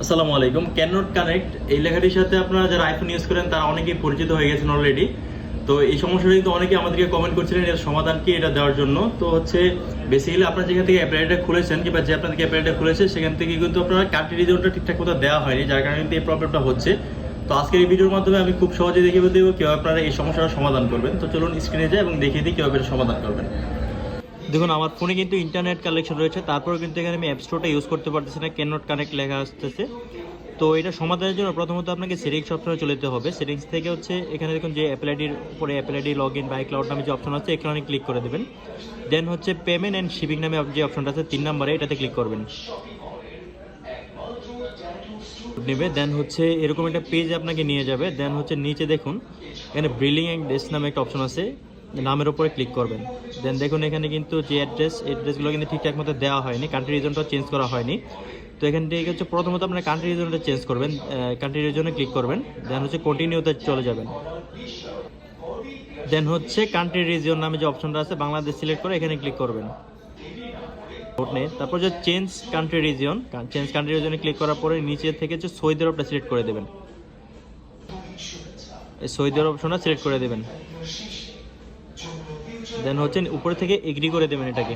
আসসালামু আলাইকুম। Cannot connect এই লেখাটির সাথে আপনারা যারা আইফোন ইউজ করেন তারা অনেকেই পরিচিত হয়ে গেছেন অলরেডি। তো এই সমস্যাটা কিন্তু অনেকে আমাদেরকে কমেন্ট করছিলেন এর সমাধান কি এটা দেওয়ার জন্য। তো হচ্ছে বেসিক্যালি আপনারা যেখান থেকে অ্যাপ্লাইটা খুলেছেন কিংবা যে আপনাদেরকে অ্যাপ্লাইটা খুলেছে সেখান থেকে কিন্তু আপনারা কান্ট্রি রিজনটা ঠিকঠাক মতো দেওয়া হয়নি, যার কারণে কিন্তু এই প্রবলেমটা হচ্ছে। তো আজকের এই ভিডিওর মাধ্যমে আমি খুব সহজে দেখিয়ে দেবো কীভাবে আপনারা এই সমস্যাটা সমাধান করবেন। তো চলুন স্ক্রিনে যাই এবং দেখিয়ে দিই কীভাবে সমাধান করবেন। দেখুন আমার ফোনে কিন্তু ইন্টারনেট কানেকশন রয়েছে, তারপরে কিন্তু এখানে আমি অ্যাপ স্টোরটা ইউজ করতে পারতেছি না, ক্যানট কানেক্ট লেখা আসতেছে। তো এটা সমাধানের জন্য প্রথমত আপনাকে সেটিংস অপশনে চলে যেতে হবে। সেটিংস থেকে হচ্ছে এখানে দেখুন যে অ্যাপল আইডির উপরে Apple ID log in by cloud নামে যে অপশন আছে এখানে ক্লিক করে দেবেন। দেন হচ্ছে পেমেন্ট অ্যান্ড শিপিং নামে যে অপশনটা আছে 3 নম্বরে, এটাতে ক্লিক করবেন। নেবে দেন হচ্ছে এরকম একটা পেজ আপনাকে নিয়ে যাবে। দেন হচ্ছে নিচে দেখুন এখানে বিলিং অ্যান্ড ডেস নামে একটা অপশন আছে, নামের উপরে ক্লিক করবেন। দেন দেখুন এখানে কিন্তু যে অ্যাড্রেসগুলো কিন্তু ঠিকঠাক মতো দেওয়া হয়নি, কান্ট্রি রিজনটা চেঞ্জ করা হয়নি। তো এখান থেকে হচ্ছে প্রথমত আপনার কান্ট্রি রিজনটা চেঞ্জ করবেন, কান্ট্রি রিজনে ক্লিক করবেন। দেন হচ্ছে কন্টিনিউতে চলে যাবেন। দেন হচ্ছে কান্ট্রি রিজন নামে যে অপশনটা আছে বাংলাদেশ সিলেক্ট করে এখানে ক্লিক করবেন। তারপর যে চেঞ্জ কান্ট্রি রিজনে ক্লিক করার পরে নিচে থেকে যে সৌদি আরবটা সিলেক্ট করে দেবেন, এই সৌদি আরব অপশনটা সিলেক্ট করে দেবেন। দেন হচ্ছে উপরে থেকে এগ্রি করে দেবেন, এটাকে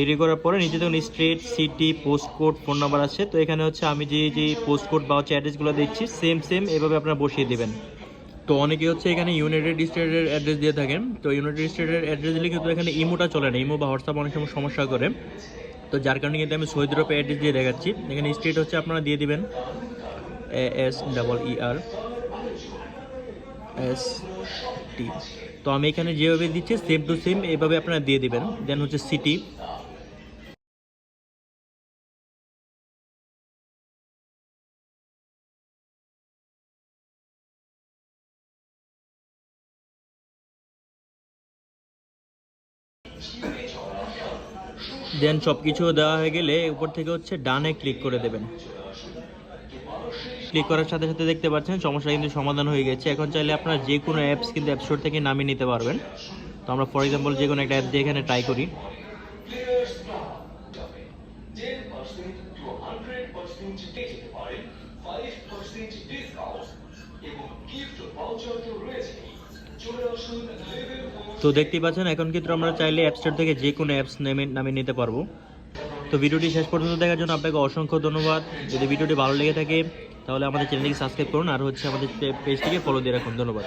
এগ্রি করার পরে নিচে দেখুন street, city, post code, phone number আছে। তো এখানে হচ্ছে আমি যে পোস্ট কোড বা হচ্ছে অ্যাড্রেসগুলো দিচ্ছি সেম এভাবে আপনারা বসিয়ে দেবেন। তো অনেকে হচ্ছে এখানে ইউনাইটেড স্টেটের অ্যাড্রেস দিয়ে থাকেন। তো ইউনাইটেড স্টেটের অ্যাড্রেস দিলে কিন্তু এখানে ইমোটা চলে না, ইমো বা হোয়াটসঅ্যাপ অনেক সময় সমস্যা করে। তো যার কারণে কিন্তু আমি সৌদি আরবের অ্যাড্রেস দিয়ে দেখাচ্ছি। এখানে স্টেট হচ্ছে আপনারা দিয়ে দিবেন ASEERST। তো আমি এখানে যেভাবে দিচ্ছি সেম টু সেম এইভাবে আপনারা দিয়ে দিবেন। দেন হচ্ছে সিটি, দেন সব কিছু দেওয়া হয়ে গেলে উপর থেকে হচ্ছে ডানে ক্লিক করে দেবেন। ক্লিক করার সাথে সাথে দেখতে পাচ্ছেন সমস্যা কিন্তু সমাধান হয়ে গেছে। এখন চাইলে আপনারা যে কোনো অ্যাপস কিন্তু অ্যাপ স্টোর থেকে নামিয়ে নিতে পারবেন। তো আমরা ফর এক্সাম্পল যে কোনো একটা অ্যাপ দিয়ে এখানে ট্রাই করি। তো দেখতেই পাচ্ছেন এখন কিন্তু আমরা চাইলে অ্যাপ স্টোর থেকে যে কোনো অ্যাপস নামিয়ে নিতে পারবো। তো ভিডিওটি শেষ পর্যন্ত দেখার জন্য আপনাকে অসংখ্য ধন্যবাদ। যদি ভিডিওটি ভালো লেগে থাকে তাহলে আমাদের চ্যানেলটিকে সাবস্ক্রাইব করুন আর হচ্ছে আমাদের পেজটিকে ফলো দিয়ে রাখুন। ধন্যবাদ।